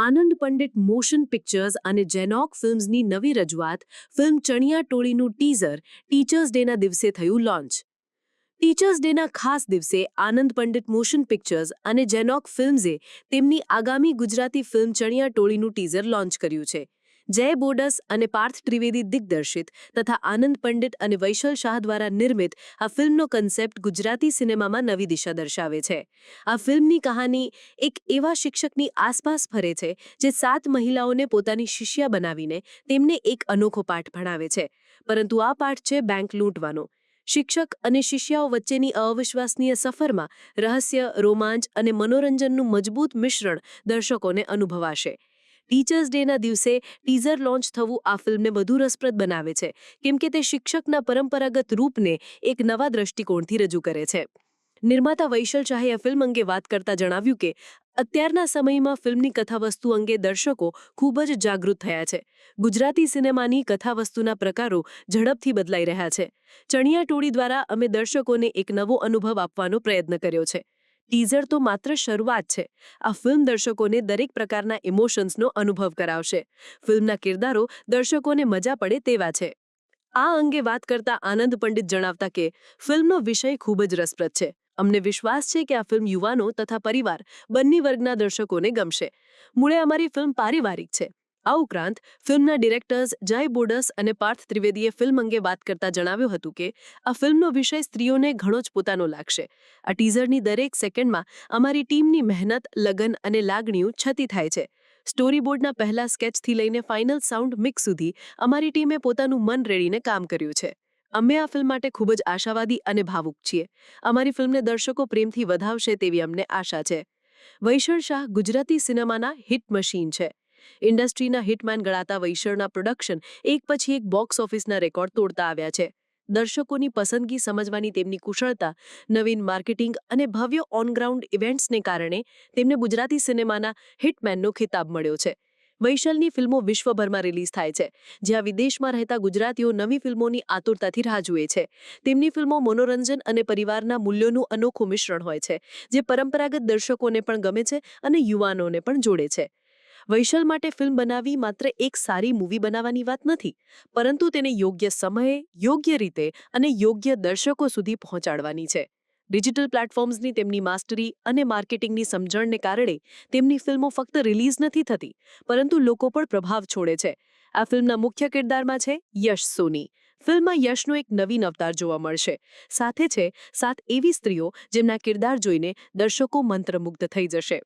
આનંદ Pandit motion pictures અને જેનોક ફિલ્મ્સની નવી રજૂઆત ફિલ્મ ચણિયા ટોળીનું ટીઝર ટીચર્સ ડેના દિવસે થયું લોન્ચ. ટીચર્સ ડેના ખાસ દિવસે આનંદ પંડિત મોશન પિક્ચર્સ અને જેનોક ફિલ્મ્સે તેમની આગામી ગુજરાતી ફિલ્મ ચણિયા ટોળીનું ટીઝર લોન્ચ કર્યું છે. જય બોડસ અને પાર્થ ત્રિવેદી દિગ્દર્શિત તથા આનંદ પંડિત અને વૈશલ શાહ દ્વારા નિર્મિત આ ફિલ્મનો કન્સેપ્ટ ગુજરાતી સિનેમામાં નવી દિશા દર્શાવે છે. આ ફિલ્મની કહાની એક એવા શિક્ષકની આસપાસ ફરે છે જે 7 મહિલાઓને પોતાની શિષ્યા બનાવીને તેમને એક અનોખો પાઠ ભણાવે છે. પરંતુ આ પાઠ છે બેંક લૂંટવાનો. શિક્ષક અને શિષ્યાઓ વચ્ચેની અવિશ્વસનીય સફરમાં રહસ્ય, રોમાંચ અને મનોરંજનનું મજબૂત મિશ્રણ દર્શકોને અનુભવાશે. ટીચર્સ ડેના દિવસે ટીઝર લોન્ચ થવું આ ફિલ્મને વધુ રસપ્રદ બનાવે છે કેમ કે તે શિક્ષકના પરંપરાગત રૂપને એક નવા દ્રષ્ટિકોણથી રજૂ કરે છે. નિર્માતા વૈશલ શાહે આ ફિલ્મ અંગે વાત કરતા જણાવ્યું કે અત્યારના સમયમાં ફિલ્મની કથાવસ્તુ અંગે દર્શકો ખૂબ જ જાગૃત થયા છે. ગુજરાતી સિનેમાની કથાવસ્તુના પ્રકારો ઝડપથી બદલાઈ રહ્યા છે. ચણિયા ટોળી દ્વારા અમે દર્શકોને એક નવો અનુભવ આપવાનો પ્રયત્ન કર્યો છે. ટીઝર તો માત્ર શરૂઆત છે. આ ફિલ્મ દર્શકોને દરેક પ્રકારના ઇમોશન્સનો અનુભવ કરાવશે. ફિલ્મના કિરદારો દર્શકોને મજા પડે તેવા છે. આ અંગે વાત કરતા આનંદ પંડિત જણાવતા કે ફિલ્મનો વિષય ખૂબ જ રસપ્રદ છે. અમને વિશ્વાસ છે કે આ ફિલ્મ યુવાનો તથા પરિવાર બંને વર્ગના દર્શકોને ગમશે. મૂળે અમારી ફિલ્મ પારિવારિક છે. આ ઉપરાંત ફિલ્મના ડિરેક્ટર્સ જય બોડસ અને પાર્થ ત્રિવેદીએ ફિલ્મ અંગે વાત કરતા જણાવ્યું હતું કે આ ફિલ્મનો વિષય સ્ત્રીઓને ઘણો જ પોતાનો લાગશે. આ ટીઝરની દરેક સેકન્ડમાં અમારી ટીમની મહેનત, લગન અને લાગણીઓ છતી થાય છે. સ્ટોરીબોર્ડના પહેલા સ્કેચથી લઈને ફાઇનલ સાઉન્ડ મિક્સ સુધી અમારી ટીમે પોતાનું મન રેડીને કામ કર્યું છે. અમે આ ફિલ્મ માટે ખૂબ જ આશાવાદી અને ભાવુક છીએ. અમારી ફિલ્મને દર્શકો પ્રેમથી વધાવશે તેવી અમને આશા છે. વૈશલ શાહ ગુજરાતી સિનેમાના હિટ મશીન છે. ઇન્ડસ્ટ્રીના હિટમેન ગણાતા વૈશળના પ્રોડક્શન એક પછી એક બોક્સ ઓફિસના રેકોર્ડ તોડતા આવ્યા છે. દર્શકોની પસંદગી સમજવાની તેમની કુશળતા, નવીન માર્કેટિંગ અને ભવ્ય ઓન-ગ્રાઉન્ડ ઇવેન્ટ્સને કારણે તેમને ગુજરાતી સિનેમાના હિટમેનનો ખિતાબ મળ્યો છે. વૈશલની ફિલ્મો વિશ્વભરમાં રિલીઝ થાય છે, જ્યાં વિદેશમાં રહેતા ગુજરાતીઓ નવી ફિલ્મોની આતુરતાથી રાહ જુએ છે. તેમની ફિલ્મો મનોરંજન અને પરિવારના મૂલ્યોનું અનોખું મિશ્રણ હોય છે, જે પરંપરાગત દર્શકોને પણ ગમે છે અને યુવાનોને પણ જોડે છે. વૈશલ માટે ફિલ્મ બનાવવી માત્ર એક સારી મૂવી બનાવવાની વાત નથી, પરંતુ તેને યોગ્ય સમયે, યોગ્ય રીતે અને યોગ્ય દર્શકો સુધી પહોંચાડવાની છે. ડિજિટલ પ્લેટફોર્મ્સની તેમની માસ્ટરી અને માર્કેટિંગની સમજણને કારણે તેમની ફિલ્મો ફક્ત રિલીઝ નથી થતી, પરંતુ લોકો પર પ્રભાવ છોડે છે. આ ફિલ્મના મુખ્ય કિરદારમાં છે યશ સોની. ફિલ્મમાં યશનો એક નવીન અવતાર જોવા મળશે. સાથે છે 7 એવી સ્ત્રીઓ જેમના કિરદાર જોઈને દર્શકો મંત્રમુગ્ધ થઈ જશે.